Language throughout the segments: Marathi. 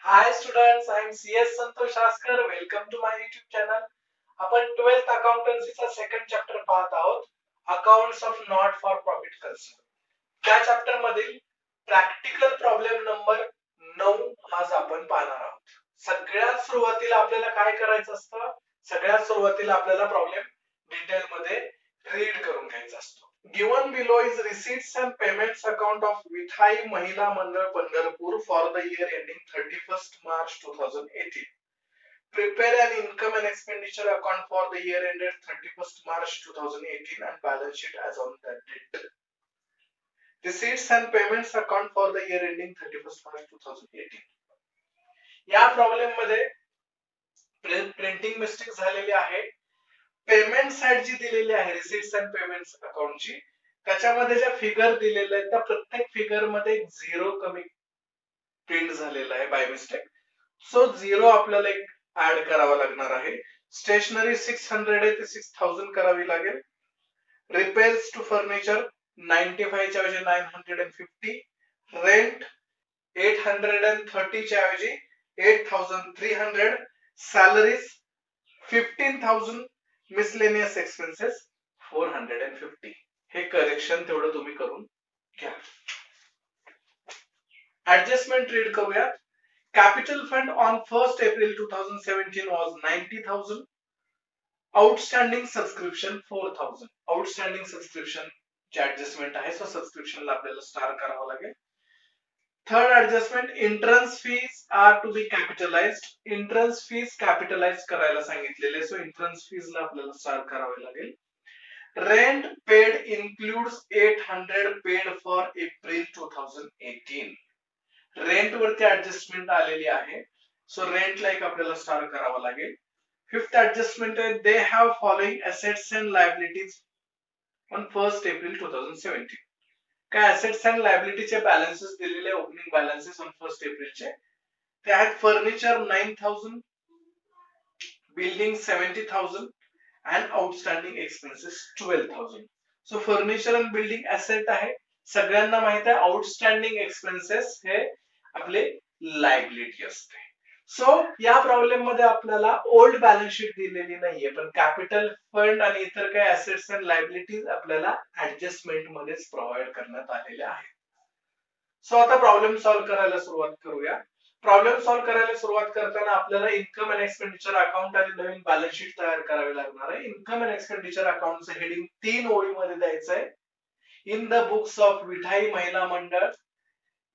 Hi students, I am CS Santosh Askar. Welcome to my YouTube channel. आपण 12th अकाउंटन्सीचा सेकंड चॅप्टर पाहत आहोत. Accounts of not for profit concern. त्या चॅप्टर मधील प्रॅक्टिकल प्रॉब्लेम नंबर 9 आज आपण पाहणार आहोत. सगळ्यात सुरुवातीला आपल्याला काय करायचं असतं? सगळ्यात सुरुवातीला आपल्याला प्रॉब्लेम डिटेल मध्ये रीड करून घ्यायचा असतो. Given below is receipts and payments account of Vithai Mahila Mandal Pandharpur for the year ending 31st March 2018. Prepare an income and expenditure account for the year ended 31st March 2018 and balance sheet as on that date. Receipts and payments account for the year ending 31st March 2018. या प्रॉब्लेम मध्ये प्रिंटिंग मिस्टेक झालेली आहे. पेमेंट साइड जी दिलेली आहे रिसीट्स अँड पेमेंट्स अकाउंटची, त्याच्यामध्ये ज्या फिगर दिलेल्या आहेत त्या प्रत्येक फिगर मध्ये झिरो कमी प्रिंट झालेला आहे बाय मिस्टेक. सो झिरो आपल्याला एक ऍड करावा लागणार आहे. स्टेशनरी 600 आहे ते 6000 करावी लागेल. रिपेअर्स टू फर्निचर 95 च्या ऐवजी 950. रेंट 830 च्या ऐवजी 8300. सॅलरीज 15000. Miscellaneous expenses 450. हे करेक्शन तेवढं तुम्ही करून घ्या. ऍडजस्टमेंट रीड करूया. Capital fund on 1st April 2017 was 90,000. Outstanding subscription 4,000. Outstanding subscription ची ऍडजस्टमेंट आहे, सो सबस्क्रिप्शनला आपल्याला स्टार करावं लागेल. Third adjustment, entrance fees are to be capitalized. Entrance fees capitalize करायला सांगितलेले, सो एंट्रन्स फीजला आपल्याला स्टार करावे लागेल. Rent paid includes 800 paid for April 2018. Rent वरती ऍडजस्टमेंट आलेली आहे, सो रेंटला एक आपल्याला स्टार करावा लागेल. फिफ्थ ऍडजस्टमेंट आहे, they have following assets and liabilities on 1st April 2017. काय असेट्स अँड लायबिलिटीचे बॅलन्सेस दिलेले, opening balances on 1st April चे ते आहेत. Furniture 9000, building 70,000 and outstanding expenses 12,000. So furniture and building asset आहे. सगळ्यांना माहित आहे आउटस्टँडिंग एक्सपेन्सेस हे आपले लायबिलिटी असते. सो या प्रॉब्लेम मध्ये आपल्याला ओल्ड बॅलन्स शीट दिलेली नाहीये, पण कॅपिटल फंड आणि इतर काही ऍसेट्स अँड लायबिलिटीज आपल्याला ऍडजस्टमेंट मध्येच प्रोव्हाइड करण्यात आलेल्या आहेत. सो आता प्रॉब्लेम सॉल्व्ह करायला सुरुवात करूया. प्रॉब्लेम सॉल्व्ह करायला सुरुवात करताना आपल्याला इन्कम अँड एक्सपेंडिचर अकाउंट आणि नवीन बॅलन्स शीट तयार करावी लागणार आहे. इन्कम अँड एक्सपेंडिचर अकाउंटचं हेडिंग 3 ओळीमध्ये द्यायचं आहे. इन द बुक्स ऑफ विठाई महिला मंडळ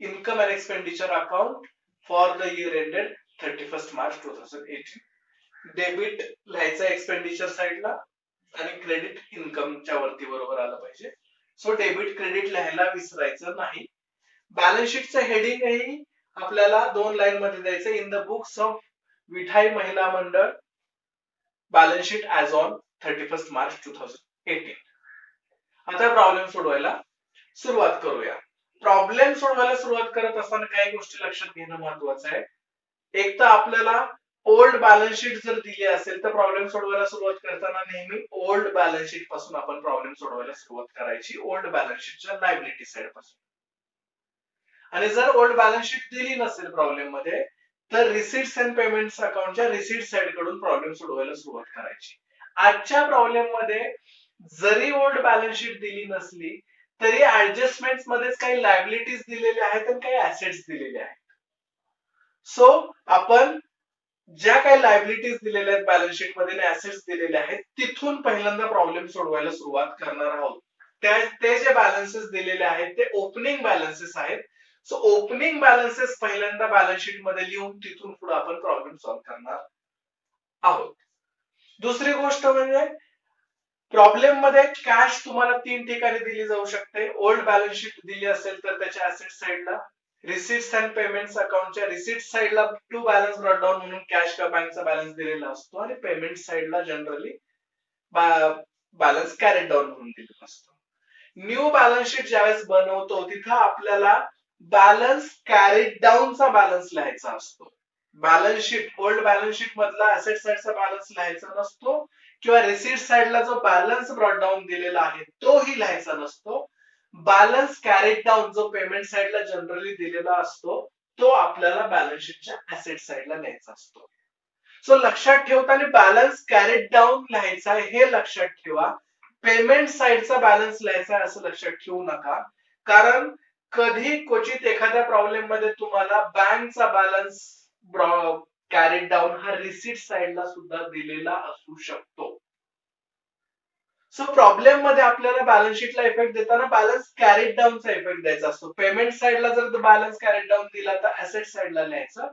income and expenditure account for the year ended 31st March 2018. Debit लिहायचं एक्सपेंडिचर साइडला आणि क्रेडिट इन्कमच्या वरती बरोबर आलं पाहिजे. सो डेबिट क्रेडिट लिहायला विसरायचं नाही. बॅलन्स शीटचं हेडिंग ही आपल्याला 2 लाईन मध्ये द्यायचं. इन द बुक्स ऑफ विठाई महिला मंडळ balance sheet as on 31st March 2018. आता प्रॉब्लेम सोडवायला सुरुवात करूया. प्रॉब्लेम सोडवायला सुरुवात करत असताना काही गोष्टी लक्षात घेणं महत्वाचं आहे. एक तर आपल्याला ओल्ड बॅलन्स शीट जर दिली असेल तर प्रॉब्लेम सोडवायला सुरुवात करताना नेहमी ओल्ड बॅलन्स शीट पासून आपण प्रॉब्लेम सोडवायला सुरुवात करायची, ओल्ड बॅलन्स शीटच्या लायबिलिटी साइड पासून. आणि जर ओल्ड बॅलन्स शीट दिली नसेल प्रॉब्लेम मध्ये तर रिसीट्स अँड पेमेंट्स अकाउंटच्या रिसीट साइड कडून प्रॉब्लेम सोडवायला सुरुवात करायची. आजच्या प्रॉब्लेम मध्ये जरी ओल्ड बॅलन्स शीट दिली नसली तरी ऍडजस्टमेंट मध्येच काही लायबिलिटीज दिलेल्या आहेत आणि काही ऍसेट्स दिलेले आहेत. सो आपण ज्या काही लायबिलिटीज दिलेल्या आहेत बॅलन्स शीट मध्ये आणि ऍसेट्स दिलेले आहेत तिथून पहिल्यांदा प्रॉब्लेम सोडवायला सुरुवात करणार आहोत. ते जे बॅलन्सेस दिलेले आहेत ते ओपनिंग बॅलन्सेस आहेत. सो ओपनिंग बॅलन्सेस पहिल्यांदा बॅलन्स शीट मध्ये लिहून तिथून पुढे आपण प्रॉब्लेम सॉल्व्ह करणार आहोत. दुसरी गोष्ट म्हणजे प्रॉब्लेम मध्ये कॅश तुम्हाला 3 ठिकाणी दिली जाऊ शकते. ओल्ड बॅलन्स शीट दिली असेल तर त्याच्या ऍसेट साइडला, रिसीट्स अँड पेमेंट्स अकाउंटच्या रिसीट साइडला टू बॅलन्स ब्रॉट डाऊन म्हणून कॅश किंवा बँकचा बॅलन्स दिलेला असतो आणि पेमेंट साइडला जनरली बॅलन्स कॅरेड डाऊन म्हणून दिलेला असतो. न्यू बॅलन्स शीट ज्यावेळेस बनवतो तिथं आपल्याला बॅलन्स कॅरेड डाऊनचा बॅलन्स लिहायचा असतो. Balance sheet old balance sheet मधला ऍसेट साइडचा बॅलन्स लिहायचा नसतो किंवा रिसीट साइडला जो बॅलन्स ब्रॉट डाऊन दिलेला आहे तोही लिहायचा नसतो. बॅलन्स कॅरेड डाऊन जो पेमेंट साइडला जनरली दिलेला असतो तो आपल्याला बॅलन्स शीटच्या ऍसेट साइडला लिहायचा असतो. सो लक्षात ठेवताना बॅलन्स कॅरीड डाऊन लिहायचा हे लक्षात ठेवा. पेमेंट साइडचा बॅलन्स लिहायचा असं लक्षात ठेवू नका, कारण कधी क्वचित एखाद्या प्रॉब्लेम मध्ये तुम्हाला बँकचा बॅलन्स कॅरीड डाऊन हा रिसीट साइडला सुद्धा दिलेला असू शकतो. सो प्रॉब्लेम मध्ये आपल्याला बॅलन्स शीटला इफेक्ट देताना बॅलन्स कॅरीड डाऊनचा इफेक्ट द्यायचा असतो. पेमेंट साइडला जर बॅलन्स कॅरीड डाऊन दिला तर ऍसेट साइडला लिहायचं.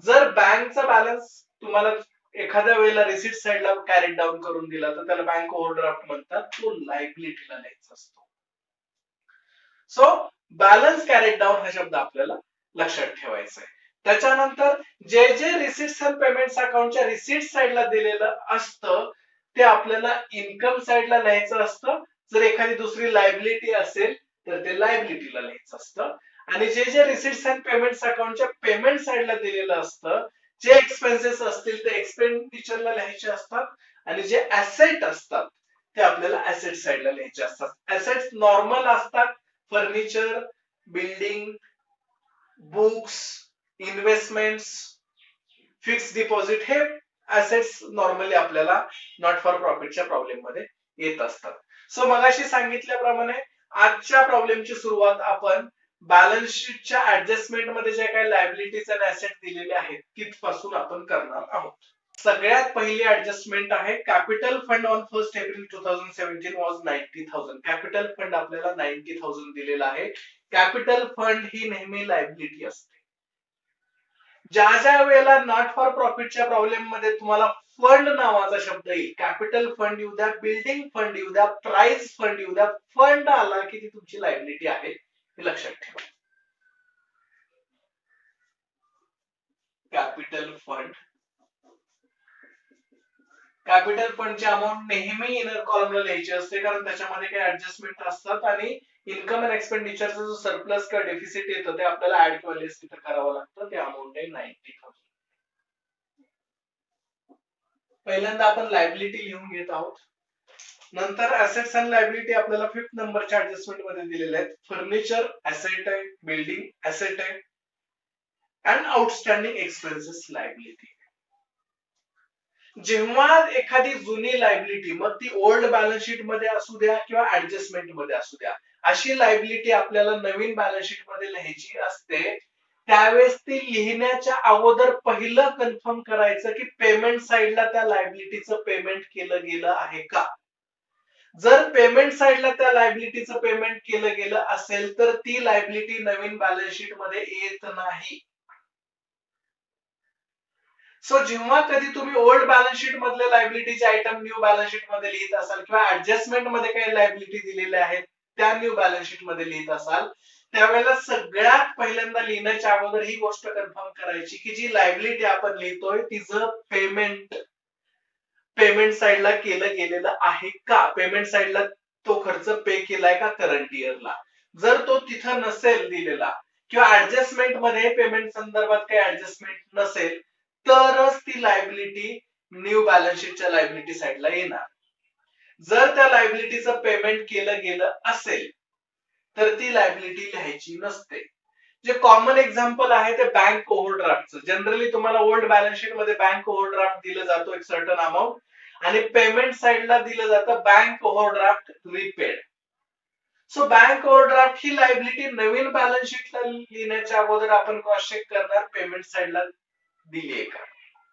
जर बँकचा बॅलन्स तुम्हाला एखाद्या वेळेला रिसीट साइडला कॅरीड डाऊन करून दिला तर त्याला बँक ओव्हरड्राफ्ट म्हणतात, तो लायबिलिटीला लिहायचा असतो. सो बॅलन्स कॅरीड डाऊन हा शब्द आपल्याला लक्षात ठेवायचा आहे. त्याच्यानंतर जे जे रिसीट्स अँड पेमेंट्स अकाउंटच्या रिसीट साइडला दिलेलं असतं ते आपल्याला इन्कम साइडला लिहायचं असतं. जर एखादी दुसरी लायबिलिटी असेल तर ते लायबिलिटीला लिहायचं असतं. आणि जे जे रिसीट्स अँड पेमेंट्स अकाउंटच्या पेमेंट साइडला दिलेलं असतं, जे एक्सपेन्सेस असतील ते एक्सपेंडिचरला लिहायचे असतात. आणि जे ऍसेट असतात ते आपल्याला ऍसेट साइडला लिहायचे असतात. ऍसेट्स नॉर्मल असतात, furniture, building, books, investments, fix deposit हे ऍसेट्स नॉर्मली आपल्याला नॉट फॉर प्रॉफिटच्या प्रॉब्लेम मध्ये येत असतात. सो मगाशी सांगितल्याप्रमाणे आजच्या प्रॉब्लेमची सुरुवात आपण बॅलन्स शीटच्या ऍडजस्टमेंट मध्ये जे काही लायबिलिटीज आणि ऍसेट दिलेले आहेत तिथपासून आपण करणार आहोत. सगळ्यात पहिली ऍडजस्टमेंट आहे capital fund on 1 April 2017 was 90,000. Capital fund आपल्याला 90,000 दिलेला आहे. कॅपिटल फंड ही नेहमी लायबिलिटी असते. ज्या ज्या वेळेला नॉट फॉर प्रॉफिटच्या प्रॉब्लेम मध्ये तुम्हाला फंड नावाचा शब्द येईल, कॅपिटल फंड येऊ द्या, बिल्डिंग फंड येऊ द्या, प्राइस फंड येऊ द्या, फंड आला की ती तुमची लायबिलिटी आहे हे लक्षात ठेवा. कॅपिटल फंड, कॅपिटल फंडची अमाऊंट नेहमी इनर कॉलमला लिहायची असते, कारण त्याच्यामध्ये काही ऍडजस्टमेंट असतात आणि इन्कम अँड एक्सपेंडिचरचा जो सरप्लस किंवा डेफिसिट येतं ते आपल्याला ऍड किंवा लेस तिथे करावं लागतं. ते अमाऊंट आहे 90,000. पहिल्यांदा आपण लायबिलिटी लिहून घेत आहोत. नंतर ऍसेट्स अँड लायबिलिटी आपल्याला 5th नंबरच्या ऍडजस्टमेंट मध्ये दिलेले आहेत. फर्निचर ऍसेट आहे, बिल्डिंग ऍसेट आहे, अँड आउटस्टँडिंग एक्सपेन्सेस लायबिलिटी. जेव्हा एखादी जुनी लायबिलिटी, मग ती ओल्ड बॅलन्स शीट मध्ये असू द्या किंवा ऍडजस्टमेंट मध्ये असू द्या, अशी लायबिलिटी आपल्याला नवीन बॅलन्स शीट मध्ये लिहायची असते, त्यावेळेस ती लिहिण्याच्या अगोदर पहिलं कन्फर्म करायचं की पेमेंट साइडला त्या लायबिलिटीचं पेमेंट केलं गेलं आहे का. जर पेमेंट साइडला त्या लायबिलिटीचं पेमेंट केलं गेलं असेल तर ती लायबिलिटी नवीन बॅलन्स शीट मध्ये येत नाही. सो जेव्हा कधी तुम्ही ओल्ड बॅलन्स शीट मधले लायबिलिटीचे आयटम न्यू बॅलन्स शीट मध्ये लिहित असाल किंवा ऍडजस्टमेंट मध्ये काही लायबिलिटी दिलेल्या आहेत त्या न्यू बॅलन्स शीट मध्ये लिहित असाल, त्यावेळेला सगळ्यात पहिल्यांदा लिहिण्याच्या अगोदर ही गोष्ट कन्फर्म करायची की जी लायबिलिटी आपण लिहितोय तिचं पेमेंट साइडला केलं गेलेलं आहे का, पेमेंट साइडला तो खर्च पे केलाय का करंट इयरला. जर तो तिथं नसेल दिलेला किंवा ऍडजस्टमेंट मध्ये पेमेंट संदर्भात काही ऍडजस्टमेंट नसेल तरच ती लायबिलिटी न्यू बॅलन्स शीटच्या लायबिलिटी साइडला येणार. जर त्या लायबिलिटीचं पेमेंट केलं गेलं असेल तर ती लायबिलिटी लिहायची नसते. जे कॉमन एक्झाम्पल आहे ते बँक ओव्हरड्राफ्टचं. जनरली तुम्हाला ओल्ड बॅलन्स शीट मध्ये बँक ओव्हरड्राफ्ट दिलं जातो एक सर्टन अमाऊंट आणि पेमेंट साइडला दिलं जातं bank overdraft repaid. So bank overdraft ही लायबिलिटी नवीन बॅलन्स शीटला लिहिण्याच्या अगोदर आपण क्रॉस चेक करणार पेमेंट साइडला दिलीये का,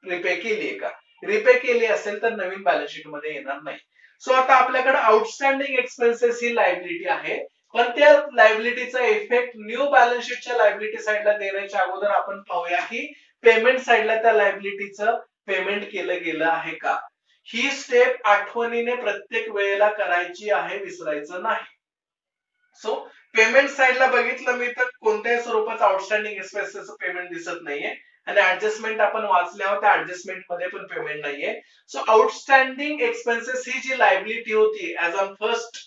रिपे केलीये का. रिपे केली असेल तर नवीन बॅलन्स शीट मध्ये येणार नाही. सो आता आपल्याकडे आउटस्टँडिंग एक्सपेन्सेस ही लायबिलिटी आहे, पण त्या लायबिलिटीचा इफेक्ट न्यू बॅलन्स शीटच्या लायबिलिटी साइडला देण्याच्या अगोदर आपण पाहूया की पेमेंट साइडला त्या लायबिलिटीचं पेमेंट केलं गेलं आहे का. ही स्टेप आठवणीने प्रत्येक वेळेला करायची आहे, विसरायचं नाही. सो पेमेंट साइडला बघितलं मी तर कोणत्याही स्वरूपाचं आउटस्टँडिंग एक्सपेन्सेस पेमेंट दिसत नाहीये आणि ऍडजस्टमेंट आपण वाचल्या होत्या, ऍडजस्टमेंट मध्ये पण पेमेंट नाहीये. सो आउटस्टँडिंग एक्सपेन्सेस ही जी लायबिलिटी होती ऍज ऑन 1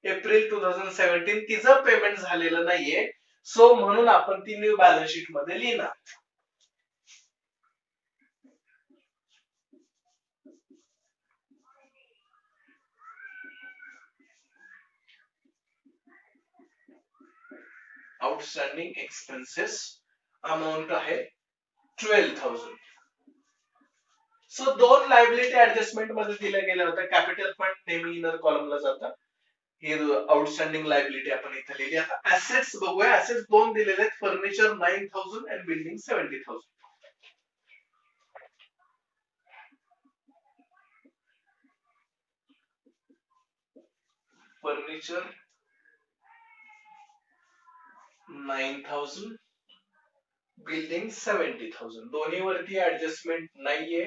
एप्रिल 2017 तिचं पेमेंट झालेलं नाहीये. सो म्हणून आपण ती न्यू बॅलन्स शीट मध्ये लिहिणार. आउटस्टँडिंग एक्सपेन्सेस अमाऊंट आहे 12,000. सो दोन लायबिलिटी ऍडजस्टमेंट मध्ये दिल्या गेल्या होत्या. कॅपिटल फंड नेहमी इनर कॉलमला जातात. हे आउटस्टँडिंग लायबिलिटी आपण इथे लिहिली. आता ऍसेट्स बघूया. ऍसेट्स दोन दिलेले आहेत, फर्निचर 9,000 आणि बिल्डिंग 70,000. Furniture 9,000, building 70,000. दोन्ही वरती ऍडजस्टमेंट नाहीये,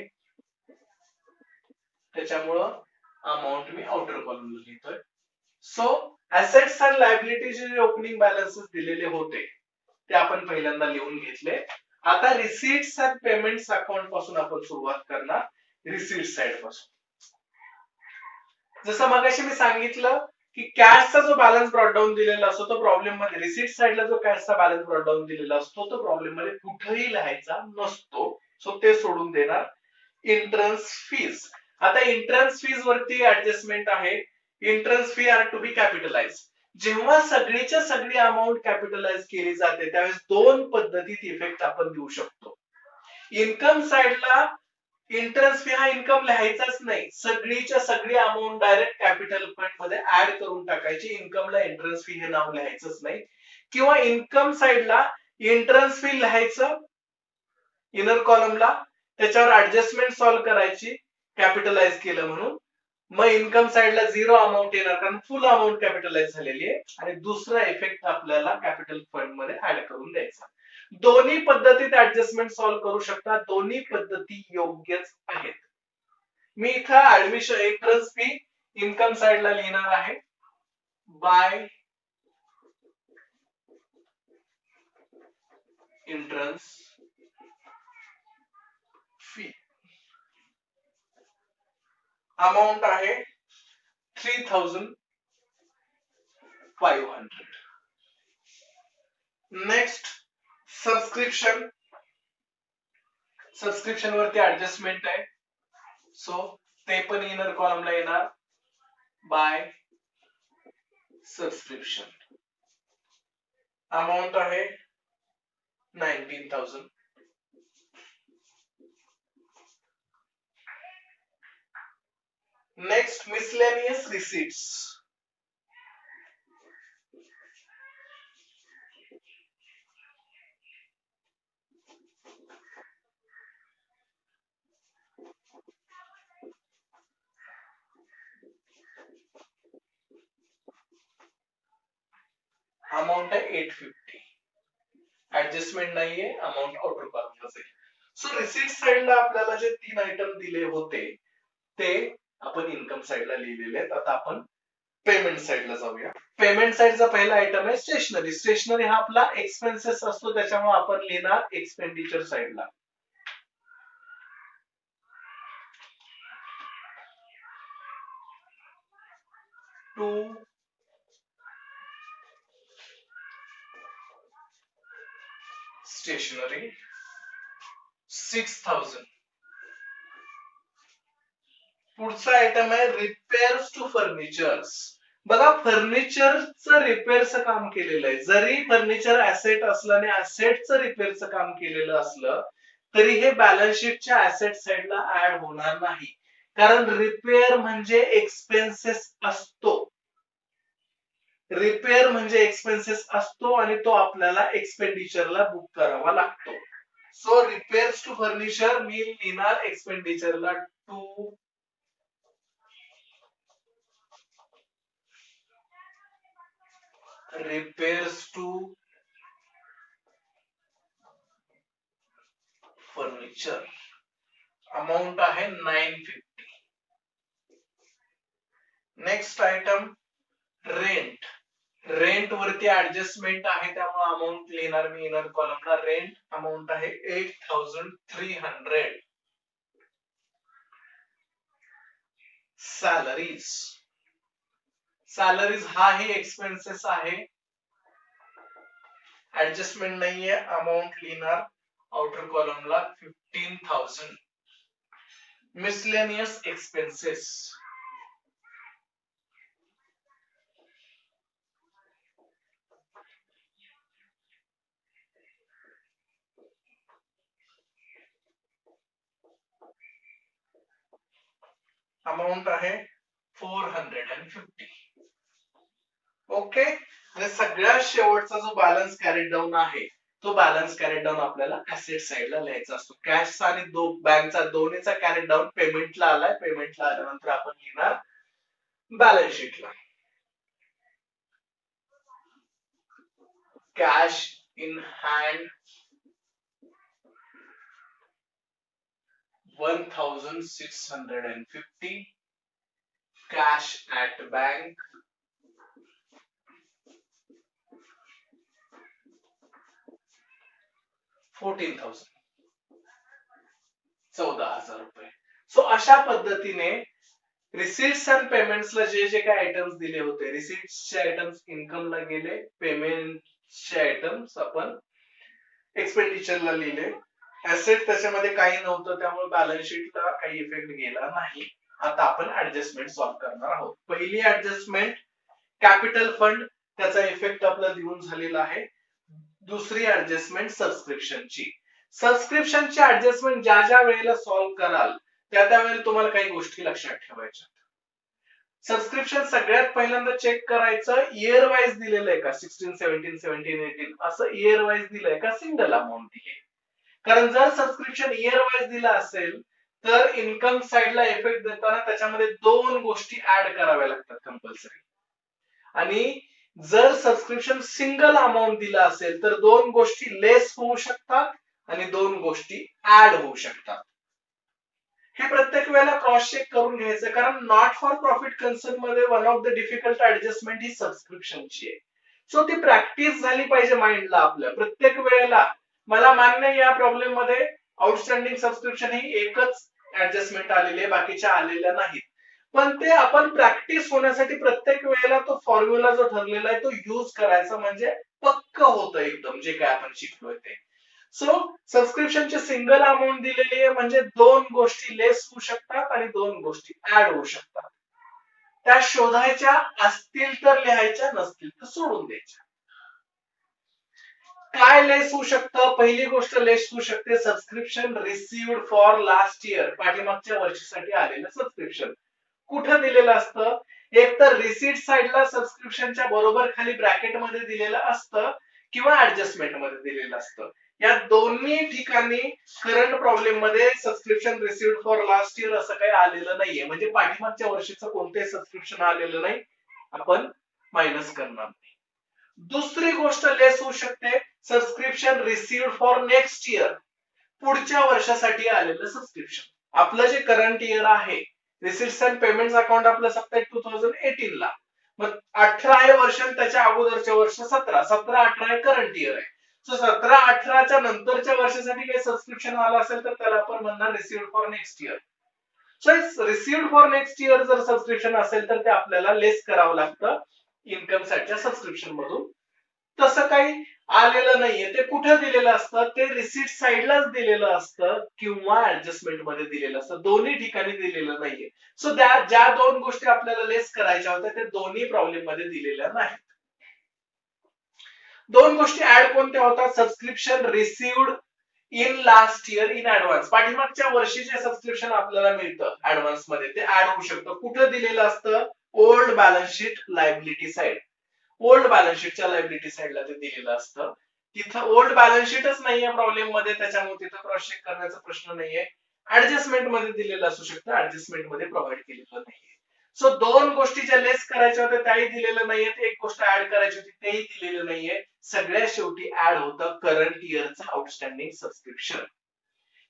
त्याच्यामुळं अमाऊंट मी आउटर कॉलमला लिहितोय. सो ऍसेट्स अँड लायबिलिटीचे जे ओपनिंग बॅलन्सेस दिलेले होते ते आपण पहिल्यांदा लिहून घेतले. आता रिसीट्स अँड पेमेंट्स अकाउंट पासून आपण सुरुवात करणार. रिसीट साइड पासून जसं मगाशी मी सांगितलं की कॅशचा जो बॅलन्स ब्रॉटडाऊन दिलेला असतो तो प्रॉब्लेम मध्ये, रिसीट साइडला जो कॅशचा बॅलन्स ब्रॉटडाऊन दिलेला असतो तो प्रॉब्लेम मध्ये कुठेही लिहायचा नसतो. सो ते सोडून देणार. Entrance fees. आता इंटरन्स फीज वरती ऍडजस्टमेंट आहे. Entrance fee are to be capitalize. जेव्हा सगळीच्या सगळी अमाऊंट कॅपिटलाइज केली जाते त्यावेळेस दोन पद्धतीत इफेक्ट आपण देऊ शकतो. इन्कम साइडला इंटरेस्ट फी हा इन्कम लिहायचाच नाही, सगळीच्या सगळी अमाऊंट डायरेक्ट कॅपिटल फंड मध्ये ऍड करून टाकायची. इन्कमला इंटरेस्ट फी हे नाव लिहायचंच नाही. किंवा इन्कम साइडला इंटरेस्ट फी लिहायचं इनर कॉलमला, त्याच्यावर ऍडजस्टमेंट सॉल्व्ह करायची कॅपिटलाइज केलं म्हणून. मग इन्कम साइडला झिरो अमाऊंट येणार कारण फुल अमाऊंट कॅपिटलाइज झालेली आहे. आणि दुसरा इफेक्ट आपल्याला कॅपिटल फंड मध्ये ऍड करून द्यायचा. दोन्ही पद्धतीत ऍडजस्टमेंट सॉल्व्ह करू शकता. दोन्ही पद्धती योग्यच आहेत. मी इथं ऍडमिशन एंट्रन्स फी इन्कम साइडला लिहिणार आहे बाय एंट्रन्स फी. अमाऊंट आहे 3,500. Next subscription. सबस्क्रिप्शन वरती ऍडजस्टमेंट आहे. सो ते पण इनर कॉलमला येणार बाय सबस्क्रिप्शन. अमाऊंट आहे 19,000. Next miscellaneous receipts. अमाऊंट आहे 850. ऍडजस्टमेंट नाहीये, अमाऊंट आउटर कॉलमलाच आहे. सो रिसीट साइडला आपल्याला जे तीन आयटम दिले होते ते आपण इन्कम साइडला लिहिलेले आहेत. आता आपण पेमेंट साइडला जाऊया. पेमेंट साइडचा पहिला आयटम आहे स्टेशनरी. स्टेशनरी हा आपला एक्सपेन्सेस असतो, त्याच्यामुळे आपण लिहिणार एक्सपेंडिचर साइडला. To stationery 6,000. पुढचा आयटम आहे रिपेअर्स टू फर्निचर्स. बघा फर्निचरचं रिपेअरचं काम केलेलं आहे. जरी फर्निचर ऍसेट असलं आणि ऍसेटचं रिपेअरचं काम केलेलं असलं तरी हे बॅलन्स शीटच्या ऍसेट साइडला ऍड होणार नाही, कारण रिपेअर म्हणजे एक्सपेन्सेस असतो. रिपेअर म्हणजे एक्सपेन्सेस असतो आणि तो आपल्याला एक्सपेंडिचरला बुक करावा लागतो. सो रिपेअर्स टू फर्निचर मी लिहिणार एक्सपेंडिचरला to repairs to furniture. Amount आहे 950. Next item rent. रेंट वरती ऍडजस्टमेंट आहे त्यामुळे अमाऊंट लिहिणार मी इनर कॉलमला. रेंट अमाऊंट आहे 8,300. सॅलरीज. सॅलरीज हा ही एक्सपेन्सेस आहे, ऍडजस्टमेंट नाहीये, अमाऊंट लिहिणार आउटर कॉलमला 15,000. Miscellaneous expenses. अमाऊंट आहे 450. ओके, सगळ्यात शेवटचा जो बॅलन्स कॅरीड डाऊन आहे तो बॅलन्स कॅरीड डाऊन आपल्याला ऍसेट साइडला लिहायचा असतो. कॅशचा आणि बँकचा दोन्हीचा कॅरीड डाऊन पेमेंटला आलाय. पेमेंटला आल्यानंतर आपण लिहिणार बॅलन्स शीटला. Cash in hand 1650. Cash at bank 14,000. 14,000 रुपये. सो अशा पद्धतीने रिसीट्स अँड पेमेंट्सला जे जे काही आयटम्स दिले होते, रिसीट्सचे आयटम्स इन्कमला गेले, पेमेंटचे आयटम्स आपण एक्सपेंडिचरला लिहिले. ऍसेट त्याच्यामध्ये काही नव्हतं त्यामुळे बॅलन्स शीटला काही इफेक्ट गेला नाही. आता आपण ऍडजस्टमेंट सॉल्व्ह करणार आहोत. पहिली ऍडजस्टमेंट कॅपिटल फंड, त्याचा इफेक्ट आपला देऊन झालेला आहे. दुसरी ऍडजस्टमेंट सबस्क्रिप्शनची. सबस्क्रिप्शनची ऍडजस्टमेंट ज्या ज्या वेळेला सॉल्व्ह कराल त्या वेळेला तुम्हाला काही गोष्टी लक्षात ठेवायच्या. सबस्क्रिप्शन सगळ्यात पहिल्यांदा चेक करायचं इयर वाईज दिलेलं आहे का, 16, 17, 17, 18 असं इयर वाईज दिलंय का सिंगल अमाऊंट दिली. कारण जर सबस्क्रिप्शन इयर वाईज दिला असेल तर इन्कम साइडला इफेक्ट देताना त्याच्यामध्ये दोन गोष्टी ऍड कराव्या लागतात कंपल्सरी. आणि जर सबस्क्रिप्शन सिंगल अमाऊंट दिला असेल तर दोन गोष्टी लेस होऊ शकतात आणि दोन गोष्टी ऍड होऊ शकतात. हे प्रत्येक वेळेला क्रॉस चेक करून घ्यायचं, कारण नॉट फॉर प्रॉफिट कन्सर्न मध्ये one of the difficult adjustment ही सबस्क्रिप्शनची आहे. सो ती प्रॅक्टिस झाली पाहिजे माइंडला आपल्या प्रत्येक वेळेला. मला मान्य या प्रॉब्लेम मध्ये आउटस्टँडिंग सबस्क्रिप्शन ही एकच ऍडजस्टमेंट आलेली आहे, बाकीच्या आलेल्या नाहीत. पण ते आपण प्रॅक्टिस होण्यासाठी प्रत्येक वेळेला तो फॉर्म्युला जो ठरलेला आहे तो यूज करायचा, म्हणजे पक्क होतं एकदम जे काय आपण शिकलोय ते. सो सबस्क्रिप्शनची सिंगल अमाऊंट दिलेली आहे म्हणजे दोन गोष्टी लेस होऊ शकतात आणि दोन गोष्टी ऍड होऊ शकतात. त्या शोधायच्या, असतील तर लिहायच्या, नसतील तर सोडून द्यायच्या. काय लेस होऊ शकतं? पहिली गोष्ट लेस होऊ शकते subscription received for last year, पाठीमागच्या वर्षासाठी आलेलं सबस्क्रिप्शन. कुठं दिलेलं असतं? एक तर रिसीट साइडला सबस्क्रिप्शनच्या बरोबर खाली ब्रॅकेट मध्ये दिलेलं असतं किंवा ऍडजस्टमेंट मध्ये दिलेलं असतं. या दोन्ही ठिकाणी करंट प्रॉब्लेम मध्ये subscription received for last year असं काही आलेलं नाहीये, म्हणजे पाठीमागच्या वर्षीचं कोणतेही सबस्क्रिप्शन आलेलं नाही, आपण मायनस करणार नाही. दुसरी गोष्ट लेस होऊ शकते subscription received for next year, पुढच्या वर्षासाठी आलेलं सबस्क्रिप्शन. आपलं जे करंट इयर आहे, रिसिट्स अँड पेमेंट्स अकाउंट आपलं सप्ताह 2018 ला, मग 18 हे वर्ष त्याच्या अगोदरच्या वर्ष 17, 17, 18 हे करंट इयर आहे. सो 17, 18च्या नंतरच्या वर्षासाठी काही सबस्क्रिप्शन आलं असेल तर त्याला आपण म्हणणार received for next year. So received for next year जर सबस्क्रिप्शन असेल तर ते आपल्याला लेस करावं लागतं इन्कम साइडच्या सबस्क्रिप्शन मधून. तसं काही आलेलं नाहीये. ते कुठे दिलेलं असतं? ते रिसीट साइडलाच दिलेलं असतं किंवा ऍडजस्टमेंट मध्ये दिलेलं असतं, दोन्ही ठिकाणी दिलेलं नाहीये. सो ज्या दोन गोष्टी आपल्याला लेस करायच्या होत्या ते दोन्ही प्रॉब्लेम मध्ये दिलेल्या नाहीत. दोन गोष्टी ऍड कोणत्या होतात? Subscription received in last year in advance, पाठीमागच्या वर्षीचे सबस्क्रिप्शन आपल्याला मिळतं ऍडव्हान्स मध्ये, ते ऍड होऊ शकतं. कुठं दिलेलं असतं? Old balance sheet liability side. Old balance शीटच्या लायबिलिटी साइडला ते दिलेलं असतं. तिथं ओल्ड बॅलन्स शीटच नाहीये प्रॉब्लेम मध्ये, त्याच्यामुळे तिथं क्रॉस चेक करण्याचा प्रश्न नाहीये. ऍडजस्टमेंट मध्ये दिलेलं असू शकतं, ऍडजस्टमेंट मध्ये प्रोव्हाइड केलेलं नाहीये. सो दोन गोष्टी ज्या लेस करायच्या होत्या त्याही दिलेलं नाहीये, एक गोष्ट ऍड करायची होती तेही दिलेलं नाहीये. सगळ्यात शेवटी ऍड होतं करंट इयरचं आउटस्टँडिंग सबस्क्रिप्शन,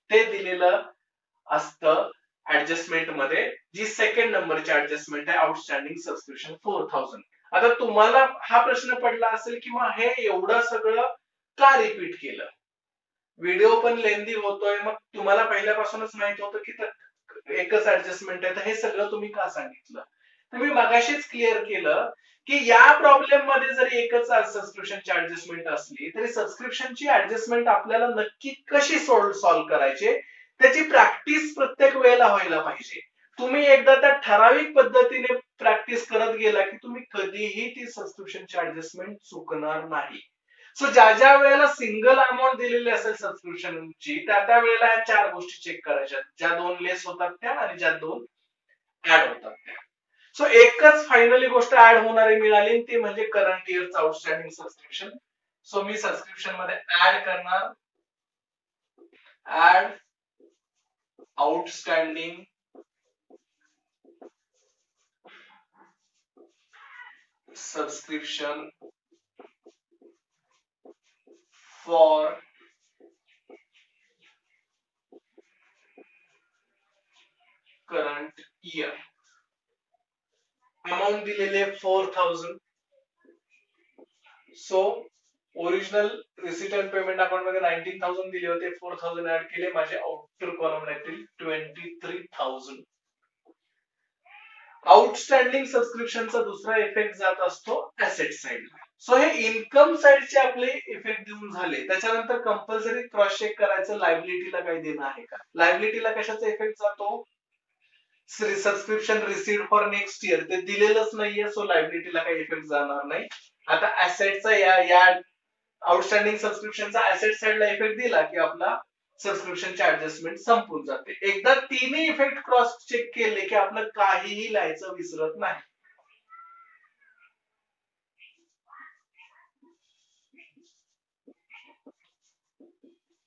ते दिलेलं असतं ऍडजस्टमेंट मध्ये, जी सेकंड नंबरची ऍडजस्टमेंट आहे आउटस्टँडिंग सबस्क्रिप्शन 4,000. आता तुम्हाला हा प्रश्न पडला असेल की मग हे एवढं सगळं का रिपीट केलं? व्हिडिओ पण लेंदी होतोय, मग तुम्हाला पहिल्यापासूनच माहित होतं की एकच ऍडजस्टमेंट आहे, तर हे सगळं तुम्ही का सांगितलं? तर मी मगाशीच क्लिअर केलं की या प्रॉब्लेम मध्ये जरी एकच सबस्क्रिप्शनची ऍडजस्टमेंट असली तरी सबस्क्रिप्शनची ऍडजस्टमेंट आपल्याला नक्की कशी सॉल्व्ह करायची त्याची प्रॅक्टिस प्रत्येक वेळेला व्हायला पाहिजे. तुम्ही एकदा त्या ठराविक पद्धतीने प्रॅक्टिस करत गेला की तुम्ही कधीही ती सबस्क्रिप्शनची ऍडजस्टमेंट चुकणार नाही. सो ज्या ज्या वेळेला सिंगल अमाऊंट दिलेली असेल सबस्क्रिप्शनची त्या वेळेला या चार गोष्टी चेक करायच्या, ज्या दोन लेस होतात त्या आणि ज्या दोन ऍड होतात त्या. सो एकच फायनली गोष्ट ऍड होणारी मिळाली ती म्हणजे करंट इयरचं आउटस्टँडिंग सबस्क्रिप्शन. सो मी सबस्क्रिप्शन मध्ये ऍड करणार add outstanding subscription for current year. Amount दिलेली आहे 4000. So original receipt and payment account मध्ये 19,000 दिले होते, 4,000 ऍड केले, माझे आउटर कॉलम राहतील 23,000. आउटस्टँडिंग सबस्क्रिप्शनचा दुसरा इफेक्ट जात असतो ऍसेट साइडला. सो हे इन्कम साइडचे आपले इफेक्ट देऊन झाले. त्याच्यानंतर कंपल्सरी क्रॉस चेक करायचं लायबिलिटीला काही देणं आहे का. लायबिलिटीला कशाचा इफेक्ट जातो, subscription received for next year ते दिलेलंच नाहीये, सो लायबिलिटीला काही इफेक्ट जाणार नाही. आता ऍसेटचा या आउटस्टँडिंग सबस्क्रिप्शनचा ऍसेट साइडला इफेक्ट दिला की आपला सबस्क्रिप्शनचे ऍडजस्टमेंट संपून जाते. एकदा तिन्ही इफेक्ट क्रॉस चेक केले की आपलं काहीही लिहायचं विसरत नाही.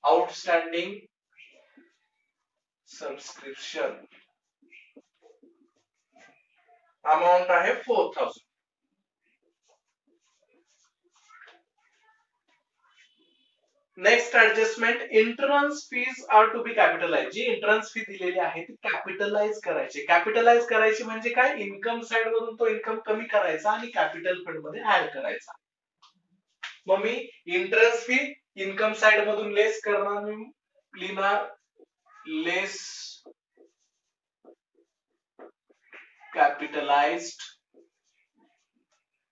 आउटस्टँडिंग सबस्क्रिप्शन अमाउंट आहे 4000. Next adjustment, entrance fees are to be capitalize. जी इंटरन्स फी दिलेली आहे ती कॅपिटलाइज करायची. कॅपिटलाइज करायची म्हणजे काय, इन्कम साइड वरून तो इन्कम कमी करायचा आणि कॅपिटल फंड मध्ये ऍड करायचा. मग मी इंटरन्स फी इन्कम साइड मधून लेस करणार, मी लिहिणार लेस कॅपिटलाइज्ड.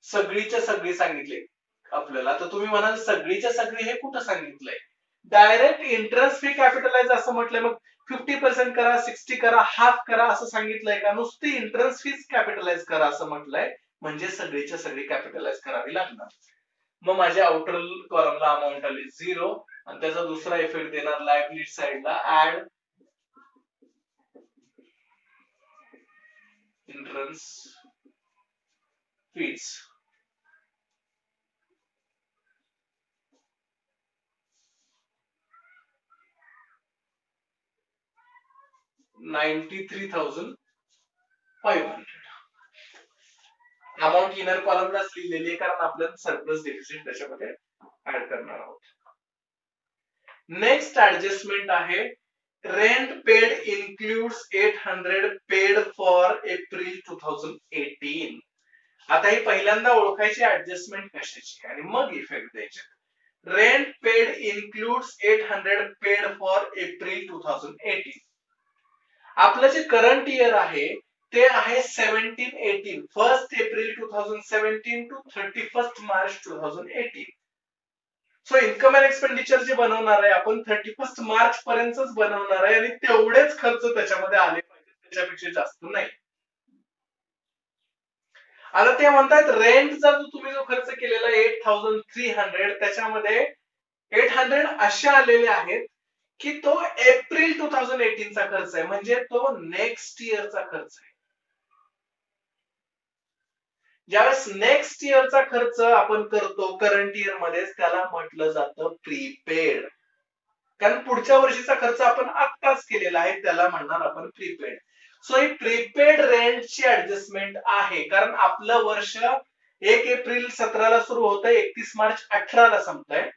सगळीच्या सगळी सांगितले आपल्याला. तर तुम्ही म्हणाल सगळीच्या सगळी हे कुठं सांगितलंय, डायरेक्ट इंटरेस्ट फी कॅपिटलाइज असं म्हटलंय, मग 50% करा, 60 करा, हाफ करा असं सांगितलंय का, नुसती इंटरेस्ट फीज कॅपिटलाइज करा असं म्हटलंय, म्हणजे सगळीच्या सगळी कॅपिटलाइज करावी लागणार. मग माझ्या आउटर कॉलमला अमाऊंट आली 0 आणि त्याचा दुसरा इफेक्ट देणार लायबिलिटी साइडला add interest fees. $93,500 amount inner कॉलमलाच लिहिलेली आहे, कारण आपल्याला सरप्लस डेफिसिट त्याच्यामध्ये ऍड करणार आहोत. नेक्स्ट ऍडजस्टमेंट आहे rent paid includes 800 paid for April 2018. आता ही पहिल्यांदा ओळखायची ऍडजस्टमेंट कशाची आणि मग इफेक्ट द्यायचे. Rent paid includes 800 paid for April 2018. आपलं जे करंट इयर आहे ते आहे 17-18, 1 April 2017 to 31 March 2018. So income and expenditure जे बनवणार आहे आपण 31 मार्च पर्यंतच बनवणार आहे आणि तेवढेच खर्च त्याच्यामध्ये आले पाहिजे, त्याच्यापेक्षा जास्त नाही. आता ते म्हणतात रेंटचा जो तुम्ही जो खर्च केलेला 8,300 त्याच्यामध्ये 800 असे आलेले आहेत की तो एप्रिल 2018 चा खर्च आहे, म्हणजे तो नेक्स्ट इयरचा खर्च आहे. ज्यावेळेस नेक्स्ट इयरचा खर्च आपण करतो करंट इयर मध्ये त्याला म्हटलं जातं प्रीपेड, कारण पुढच्या वर्षीचा खर्च आपण आत्ताच केलेला आहे त्याला म्हणणार आपण प्रीपेड. सो ही प्रीपेड रेंटची ऍडजस्टमेंट आहे, कारण आपलं वर्ष 1 एप्रिल 17 सुरू होतंय, 31 मार्च 18 संपतंय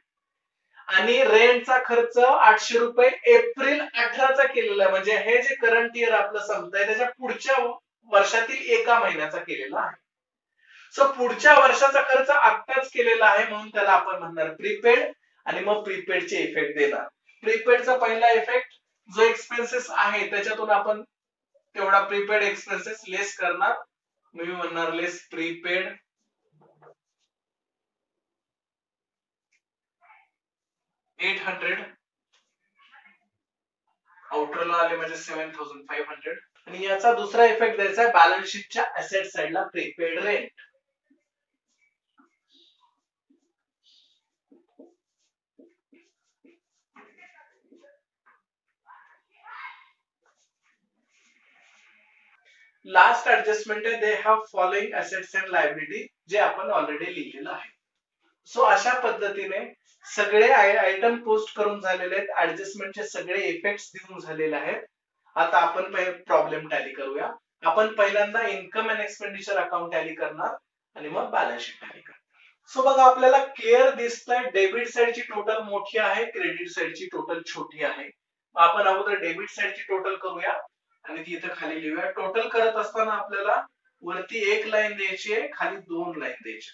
आणि रेंटचा खर्च 800 रुपये एप्रिल 18 केलेला आहे, म्हणजे हे जे करंट इयर आपलं संपतंय त्याच्या पुढच्या वर्षातील एका महिन्याचा केलेला आहे. सो पुढच्या वर्षाचा खर्च आत्ताच केलेला आहे म्हणून त्याला आपण म्हणणार प्रीपेड आणि मग प्रीपेडचे इफेक्ट देणार. प्रीपेडचा पहिला इफेक्ट जो एक्सपेन्सेस आहे त्याच्यातून आपण तेवढा प्रीपेड एक्सपेन्सेस लेस करणार. मी म्हणणार लेस प्रीपेड $800, आउटरला आले म्हणजे 7,500. आणि याचा दुसरा इफेक्ट द्यायचा आहे बॅलन्स शीटच्या ऍसेट साइडला प्रीपेड रेंट. लास्ट ऍडजस्टमेंट आहे they have following assets and liability, जे आपण ऑलरेडी लिहिलेलं आहे. सो अशा पद्धतीने सगळे आयटम पोस्ट करून झालेले आहेत, ऍडजस्टमेंटचे सगळे इफेक्ट्स देऊन झालेले आहेत. आता आपण प्रॉब्लेम टॅली करूया. आपण पहिल्यांदा income and expenditure account tally करणार आणि मग बॅलन्स शीट टॅली करणार. सो बघा आपल्याला क्लिअर दिसतंय डेबिट साइडची टोटल मोठी आहे, क्रेडिट साइडची टोटल छोटी आहे. आपण अगोदर डेबिट साइडची टोटल करूया आणि ती इथं खाली लिहूया. टोटल करत असताना आपल्याला वरती एक लाईन द्यायची आहे, खाली 2 लाईन द्यायची.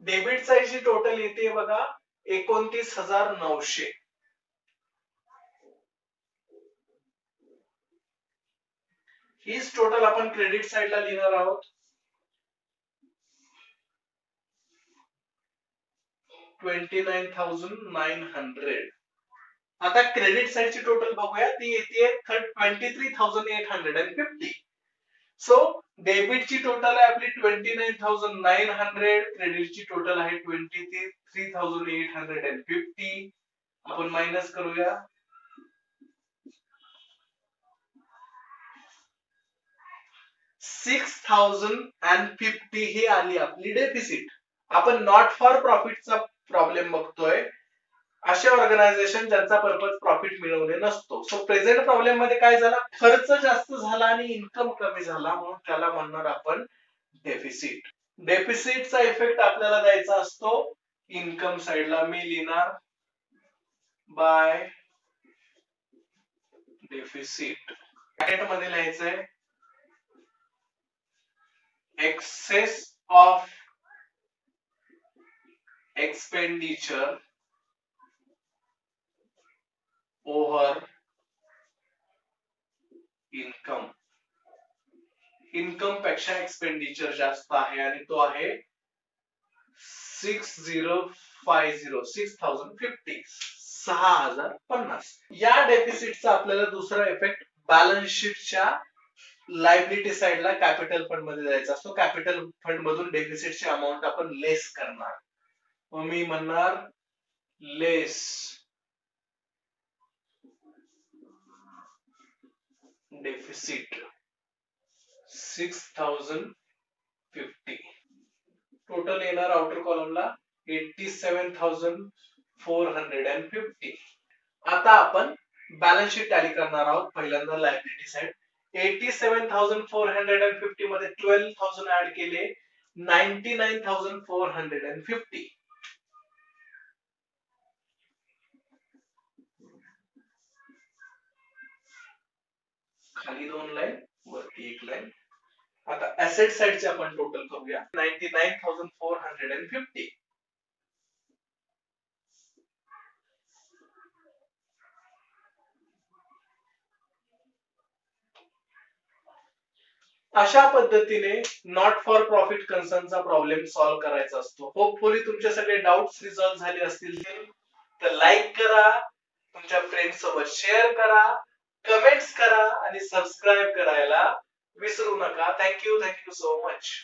डेबिट साइडची टोटल येते बघा 29,900. हीच टोटल आपण क्रेडिट साइडला लिहिणार आहोत. 29,900. आता क्रेडिट साइडची टोटल बघूया, ती येते 23,850. सो डेबिटची टोटल आहे आपली 29,900, क्रेडिटची टोटल आहे 23,850. आपण मायनस करूया. 6,050 ही आली आपली डेफिसिट. आपण नॉट फॉर प्रॉफिटचा प्रॉब्लेम बघतोय, असे ऑर्गनायझेशन ज्यांचा पर्पज प्रॉफिट मिळवणे नसतो. सो प्रेझेंट प्रॉब्लेम मध्ये काय झाला, खर्च जास्त झाला आणि इन्कम कमी झाला, म्हणून त्याला म्हणणार आपण डेफिसिट. डेफिसिटचा इफेक्ट आपल्याला द्यायचा असतो इन्कम साइडला. मी लिहिणार बाय डेफिसिट. ब्रॅकेट मध्ये लिहायचंय excess of expenditure over income. Income पेक्षा एक्सपेंडिचर जास्त आहे आणि तो आहे 6,050. या डेफिसिटचा आपल्याला दुसरा इफेक्ट बॅलन्स शीटच्या लायबिलिटी साइडला कॅपिटल फंड मध्ये द्यायचा असतो. कॅपिटल फंड मधून डेफिसिटची अमाऊंट आपण लेस करणार. मग मी म्हणणार लेस डेफिसिट 6,050. टोटल येणार आउटर कॉलमला 87,450. आता आपण बॅलन्स शीट टॅली करणार आहोत. पहिल्यांदा लायबिलिटी साइड 87,450 मध्ये 12,000 ऍड केले, 99,450. खाली 2 लाईन, वरती 1 लाईन. आता ऍसेट साइडचे आपण टोटल करूया 99,450. अशा पद्धतीने नॉट फॉर प्रॉफिट कन्सर्नचा प्रॉब्लेम सॉल्व्ह करायचा असतो. होपफुली तुमचे सगळे डाउट्स रिझॉल्व्ह झाले असतील. तर लाईक करा, तुमच्या फ्रेंड्स सोबत शेअर करा, कमेंट्स करा आणि सबस्क्राईब करायला विसरू नका. Thank you so much.